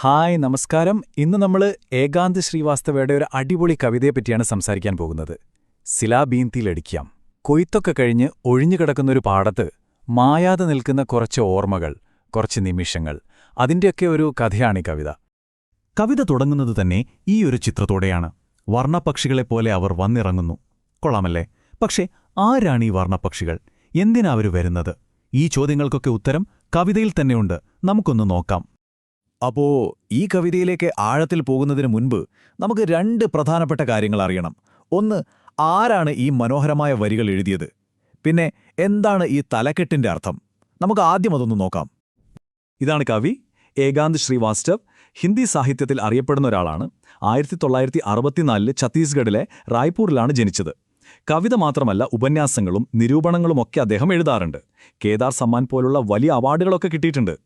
Hi നമസ്കാരം. ഇന്ന് നമ്മൾ ഏകാന്ത് ശ്രീവാസ്തവയുടെ ഒരു അടിപൊളി കവിതയെപ്പറ്റിയാണ് സംസാരിക്കാൻ പോകുന്നത്. സിലാബീന്തിയിലടിക്കാം. കൊയ്ത്തൊക്കെ കഴിഞ്ഞ് ഒഴിഞ്ഞുകിടക്കുന്നൊരു പാടത്ത് മായാതെ നിൽക്കുന്ന കുറച്ച് ഓർമ്മകൾ, കുറച്ച് നിമിഷങ്ങൾ, അതിൻ്റെയൊക്കെ ഒരു കഥയാണീ കവിത. കവിത തുടങ്ങുന്നത് തന്നെ ഈ ഒരു ചിത്രത്തോടെയാണ്. വർണ്ണപ്പക്ഷികളെപ്പോലെ അവർ വന്നിറങ്ങുന്നു. കൊള്ളാമല്ലേ? പക്ഷേ ആരാണീ വർണ്ണപ്പക്ഷികൾ? എന്തിനാ അവർ വരുന്നത്? ഈ ചോദ്യങ്ങൾക്കൊക്കെ ഉത്തരം കവിതയിൽ തന്നെയുണ്ട്. നമുക്കൊന്ന് നോക്കാം. അപ്പോ ഈ കവിതയിലേക്ക് ആഴത്തിൽ പോകുന്നതിന് മുൻപ് നമുക്ക് രണ്ട് പ്രധാനപ്പെട്ട കാര്യങ്ങൾ അറിയണം. ഒന്ന്, ആരാണ് ഈ മനോഹരമായ വരികൾ എഴുതിയത്? പിന്നെ എന്താണ് ഈ തലക്കെട്ടിന്റെ അർത്ഥം? നമുക്ക് ആദ്യം അതൊന്ന് നോക്കാം. ഇതാണ് കവി ഏകാന്ത് ശ്രീവാസ്തവ്. ഹിന്ദി സാഹിത്യത്തിൽ അറിയപ്പെടുന്ന ഒരാളാണ്. 1964 ഛത്തീസ്ഗഡിലെ റായ്പൂരിലാണ് ജനിച്ചത്. കവിത മാത്രമല്ല, ഉപന്യാസങ്ങളും നിരൂപണങ്ങളുമൊക്കെ അദ്ദേഹം എഴുതാറുണ്ട്. കേദാർ സമ്മാൻ പോലുള്ള വലിയ അവാർഡുകളൊക്കെ കിട്ടിയിട്ടുണ്ട്.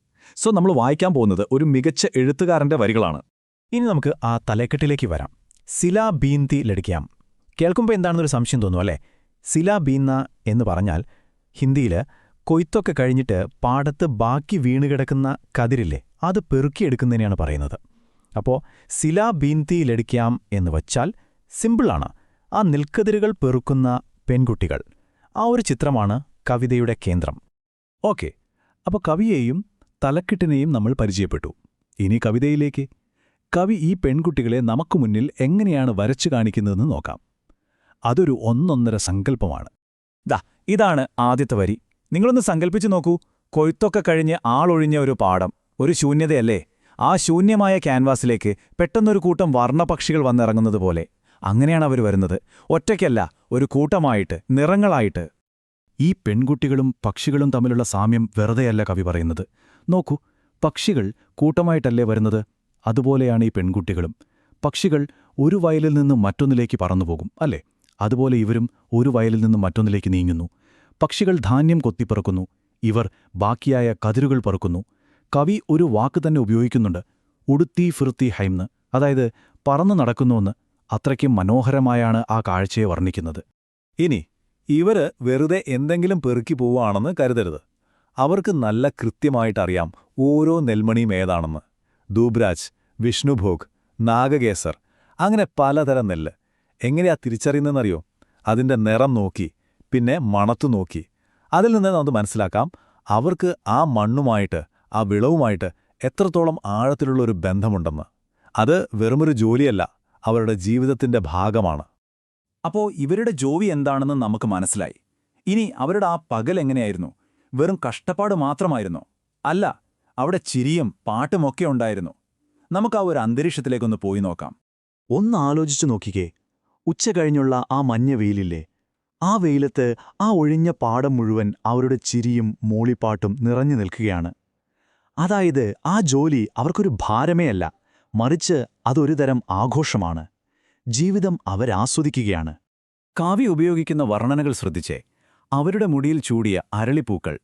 സോ നമ്മൾ വായിക്കാൻ പോകുന്നത് ഒരു മികച്ച എഴുത്തുകാരന്റെ വരികളാണ്. ഇനി നമുക്ക് ആ തലക്കെട്ടിലേക്ക് വരാം. സിലാബീന്തിയിലടിക്കാം. കേൾക്കുമ്പോൾ എന്താണെന്നൊരു സംശയം തോന്നും, അല്ലേ? സിലാബീന്ന എന്ന് പറഞ്ഞാൽ ഹിന്ദിയിൽ കൊയ്ത്തൊക്കെ കഴിഞ്ഞിട്ട് പാടത്ത് ബാക്കി വീണുകിടക്കുന്ന കതിരില്ലേ, അത് പെറുക്കിയെടുക്കുന്നതിനെയാണ് പറയുന്നത്. അപ്പോൾ സിലാബീന്തിയിലടിക്കാം എന്ന് വച്ചാൽ സിമ്പിളാണ്. ആ നെൽക്കതിരുകൾ പെറുക്കുന്ന പെൺകുട്ടികൾ, ആ ഒരു ചിത്രമാണ് കവിതയുടെ കേന്ദ്രം. ഓക്കെ, അപ്പോൾ കവിയെയും തലക്കെട്ടിനെയും നമ്മൾ പരിചയപ്പെട്ടു. ഇനി കവിതയിലേക്ക്. കവി ഈ പെൺകുട്ടികളെ നമുക്ക് മുന്നിൽ എങ്ങനെയാണ് വരച്ചു കാണിക്കുന്നതെന്ന് നോക്കാം. അതൊരു ഒന്നൊന്നര സങ്കല്പമാണ്. ഇതാണ് ആദ്യത്തെ വരി. നിങ്ങളൊന്ന് സങ്കല്പിച്ചു നോക്കൂ. കൊയ്ത്തൊക്കെ കഴിഞ്ഞ് ആളൊഴിഞ്ഞ ഒരു പാടം, ഒരു ശൂന്യതയല്ലേ? ആ ശൂന്യമായ ക്യാൻവാസിലേക്ക് പെട്ടെന്നൊരു കൂട്ടം വർണ്ണപക്ഷികൾ വന്നിറങ്ങുന്നത് പോലെ. അങ്ങനെയാണ് അവർ വരുന്നത്. ഒറ്റയ്ക്കല്ല, ഒരു കൂട്ടമായിട്ട്, നിറങ്ങളായിട്ട്. ഈ പെൺകുട്ടികളും പക്ഷികളും തമ്മിലുള്ള സാമ്യം വെറുതെയല്ല കവി പറയുന്നത്. നോക്കൂ, പക്ഷികൾ കൂട്ടമായിട്ടല്ലേ വരുന്നത്? അതുപോലെയാണ് ഈ പെൺകുട്ടികളും. പക്ഷികൾ ഒരു വയലിൽ നിന്ന് മറ്റൊന്നിലേക്ക് പറന്നുപോകും, അല്ലേ? അതുപോലെ ഇവരും ഒരു വയലിൽ നിന്ന് മറ്റൊന്നിലേക്ക് നീങ്ങുന്നു. പക്ഷികൾ ധാന്യം കൊത്തിപ്പറക്കുന്നു, ഇവർ ബാക്കിയായ കതിരുകൾ പറക്കുന്നു. കവി ഒരു വാക്ക് തന്നെ ഉപയോഗിക്കുന്നുണ്ട്, ഉടുത്തി ഫിറുത്തി ഹൈംന്ന്, അതായത് പറന്നു നടക്കുന്നുവെന്ന്. അത്രയ്ക്കും മനോഹരമായാണ് ആ കാഴ്ചയെ വർണ്ണിക്കുന്നത്. ഇനി ഇവര് വെറുതെ എന്തെങ്കിലും പെറുക്കി പോവുകയാണെന്ന് കരുതരുത്. അവർക്ക് നല്ല കൃത്യമായിട്ടറിയാം ഓരോ നെൽമണിയും ഏതാണെന്ന്. ദൂബ്രാജ്, വിഷ്ണുഭോഗ്, നാഗകേസർ, അങ്ങനെ പലതരം നെല്ല്. എങ്ങനെയാ തിരിച്ചറിയുന്നതെന്നറിയോ? അതിൻ്റെ നിറം നോക്കി, പിന്നെ മണത്തു നോക്കി. അതിൽ നിന്ന് നമുക്ക് മനസ്സിലാക്കാം അവർക്ക് ആ മണ്ണുമായിട്ട്, ആ വിളവുമായിട്ട് എത്രത്തോളം ആഴത്തിലുള്ളൊരു ബന്ധമുണ്ടെന്ന്. അത് വെറുമൊരു ജോലിയല്ല, അവരുടെ ജീവിതത്തിൻ്റെ ഭാഗമാണ്. അപ്പോൾ ഇവരുടെ ജോലി എന്താണെന്ന് നമുക്ക് മനസ്സിലായി. ഇനി അവരുടെ ആ പകൽ എങ്ങനെയായിരുന്നു? വെറും കഷ്ടപ്പാട് മാത്രമായിരുന്നോ? അല്ല, അവിടെ ചിരിയും പാട്ടുമൊക്കെ ഉണ്ടായിരുന്നു. നമുക്ക് ആ ഒരു അന്തരീക്ഷത്തിലേക്കൊന്ന് പോയി നോക്കാം. ഒന്ന് ആലോചിച്ചു നോക്കിക്കേ. ഉച്ച കഴിഞ്ഞുള്ള ആ മഞ്ഞ വെയിലില്ലേ, ആ വെയിലത്ത് ആ ഒഴിഞ്ഞ പാടം മുഴുവൻ അവരുടെ ചിരിയും മൂളിപ്പാട്ടും നിറഞ്ഞു നിൽക്കുകയാണ്. അതായത് ആ ജോലി അവർക്കൊരു ഭാരമേ അല്ല, മറിച്ച് അതൊരു തരം ആഘോഷമാണ്. ജീവിതം അവരാസ്വദിക്കുകയാണ്. കാവ്യ ഉപയോഗിക്കുന്ന വർണ്ണനകൾ ശ്രദ്ധിച്ചേ. അവരുടെ മുടിയിൽ ചൂടിയ അരളിപ്പൂക്കൾ,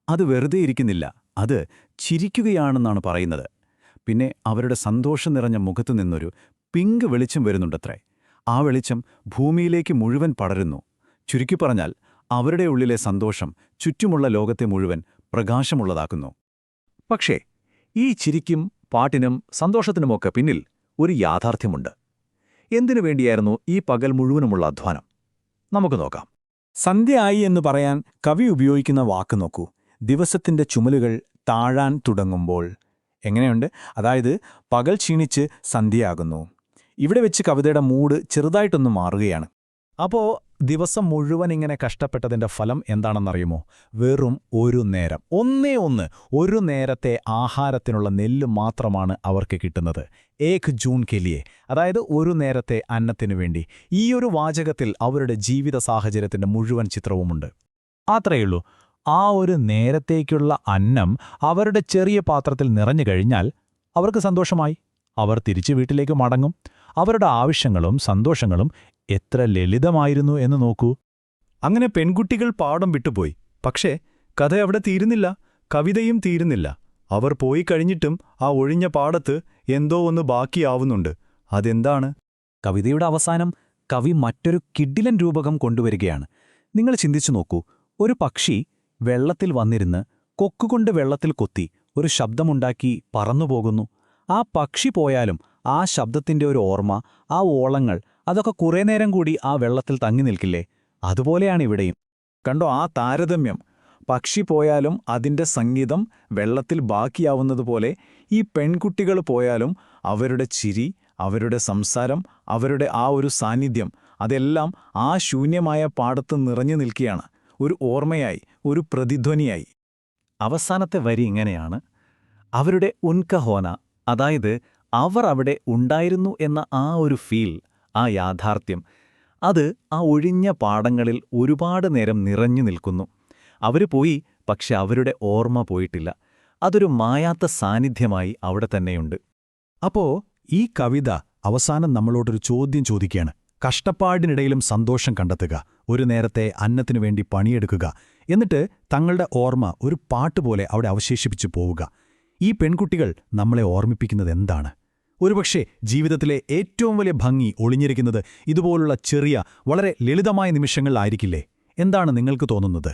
അത് വെറുതെ ഇരിക്കുന്നില്ല, അത് ചിരിക്കുകയാണെന്നാണ് പറയുന്നത്. പിന്നെ അവരുടെ സന്തോഷം നിറഞ്ഞ മുഖത്തു നിന്നൊരു പിങ്ക് വെളിച്ചം വരുന്നുണ്ടത്രേ. ആ വെളിച്ചം ഭൂമിയിലേക്ക് മുഴുവൻ പടരുന്നു. ചുരുക്കി പറഞ്ഞാൽ അവരുടെ ഉള്ളിലെ സന്തോഷം ചുറ്റുമുള്ള ലോകത്തെ മുഴുവൻ പ്രകാശമുള്ളതാക്കുന്നു. പക്ഷേ ഈ ചിരിക്കും പാട്ടിനും സന്തോഷത്തിനുമൊക്കെ പിന്നിൽ ഒരു യാഥാർത്ഥ്യമുണ്ട്. എന്തിനു വേണ്ടിയായിരുന്നു ഈ പകൽ മുഴുവനുമുള്ള അധ്വാനം? നമുക്ക് നോക്കാം. സന്ധ്യ ആയി എന്ന് പറയാൻ കവി ഉപയോഗിക്കുന്ന വാക്ക് നോക്കൂ. ദിവസത്തിന്റെ ചുമലുകൾ താഴാൻ തുടങ്ങുമ്പോൾ. എങ്ങനെയുണ്ട്? അതായത് പകൽ ക്ഷീണിച്ച് സന്ധ്യയാകുന്നു. ഇവിടെ വെച്ച് കവിതയുടെ മൂഡ് ചെറുതായിട്ടൊന്ന് മാറുകയാണ്. അപ്പോൾ ദിവസം മുഴുവൻ ഇങ്ങനെ കഷ്ടപ്പെട്ടതിൻ്റെ ഫലം എന്താണെന്നറിയുമോ? വെറും ഒരു നേരം, ഒരു നേരത്തെ ആഹാരത്തിനുള്ള നെല്ല് മാത്രമാണ് അവർക്ക് കിട്ടുന്നത്. 1 ജൂൺ കെലിയെ, അതായത് ഒരു നേരത്തെ അന്നത്തിനു വേണ്ടി. ഈ ഒരു വാചകത്തിൽ അവരുടെ ജീവിത സാഹചര്യത്തിൻ്റെ മുഴുവൻ ചിത്രവുമുണ്ട്. അത്രയുള്ളൂ. ആ ഒരു നേരത്തേക്കുള്ള അന്നം അവരുടെ ചെറിയ പാത്രത്തിൽ നിറഞ്ഞു കഴിഞ്ഞാൽ അവർക്ക് സന്തോഷമായി. അവർ തിരിച്ചു വീട്ടിലേക്ക് മടങ്ങും. അവരുടെ ആവശ്യങ്ങളും സന്തോഷങ്ങളും എത്ര ലളിതമായിരുന്നു എന്ന് നോക്കൂ. അങ്ങനെ പെൺകുട്ടികൾ പാടം വിട്ടുപോയി. പക്ഷേ കഥ അവിടെ തീരുന്നില്ല, കവിതയും തീരുന്നില്ല. അവർ പോയി കഴിഞ്ഞിട്ടും ആ ഒഴിഞ്ഞ പാടത്ത് എന്തോ ഒന്ന് ബാക്കിയാവുന്നുണ്ട്. അതെന്താണ്? കവിതയുടെ അവസാനം കവി മറ്റൊരു കിടിലൻ രൂപകം കൊണ്ടുവരികയാണ്. നിങ്ങൾ ചിന്തിച്ചു നോക്കൂ. ഒരു പക്ഷി വെള്ളത്തിൽ വന്നിരുന്ന് കൊക്കുകൊണ്ട് വെള്ളത്തിൽ കൊത്തി ഒരു ശബ്ദമുണ്ടാക്കി പറന്നുപോകുന്നു. ആ പക്ഷി പോയാലും ആ ശബ്ദത്തിന്റെ ഒരു ഓർമ്മ, ആ ഓളങ്ങൾ, അതൊക്കെ കുറേ നേരം കൂടി ആ വെള്ളത്തിൽ തങ്ങി നിൽക്കില്ലേ? അതുപോലെയാണ് ഇവിടെയും. കണ്ടോ ആ താരതമ്യം? പക്ഷി പോയാലും അതിന്റെ സംഗീതം വെള്ളത്തിൽ ബാക്കിയാവുന്നതുപോലെ ഈ പെൺകുട്ടികൾ പോയാലും അവരുടെ ചിരി, അവരുടെ സംസാരം, അവരുടെ ആ ഒരു സാന്നിധ്യം, അതെല്ലാം ആ ശൂന്യമായ പാടത്ത് നിറഞ്ഞു നിൽക്കുകയാണ്, ഒരു ഓർമ്മയായി, ഒരു പ്രതിധ്വനിയായി. അവസാനത്തെ വരി ഇങ്ങനെയാണ്: അവരുടെ ഉൻകഹോന, അതായത് അവർ അവിടെ ഉണ്ടായിരുന്നു എന്ന ആ ഒരു ഫീൽ, ആ യാഥാർത്ഥ്യം, അത് ആ ഒഴിഞ്ഞ പാടങ്ങളിൽ ഒരുപാട് നേരം നിറഞ്ഞു നിൽക്കുന്നു. അവര് പോയി, പക്ഷെ അവരുടെ ഓർമ്മ പോയിട്ടില്ല. അതൊരു മായാത്ത സാന്നിധ്യമായി അവിടെ തന്നെയുണ്ട്. അപ്പോ ഈ കവിത അവസാനം നമ്മളോടൊരു ചോദ്യം ചോദിക്കുകയാണ്. കഷ്ടപ്പാടിനിടയിലും സന്തോഷം കണ്ടെത്തുക, ഒരു നേരത്തെ അന്നത്തിനു വേണ്ടി പണിയെടുക്കുക, എന്നിട്ട് തങ്ങളുടെ ഓർമ്മ ഒരു പാട്ടുപോലെ അവിടെ അവശേഷിപ്പിച്ചു പോവുക. ഈ പെൺകുട്ടികൾ നമ്മളെ ഓർമ്മിപ്പിക്കുന്നത് എന്താണ്? ഒരുപക്ഷെ ജീവിതത്തിലെ ഏറ്റവും വലിയ ഭംഗി ഒളിഞ്ഞിരിക്കുന്നത് ഇതുപോലുള്ള ചെറിയ, വളരെ ലളിതമായ നിമിഷങ്ങളിലായിരിക്കില്ലേ? എന്താണ് നിങ്ങൾക്ക് തോന്നുന്നത്?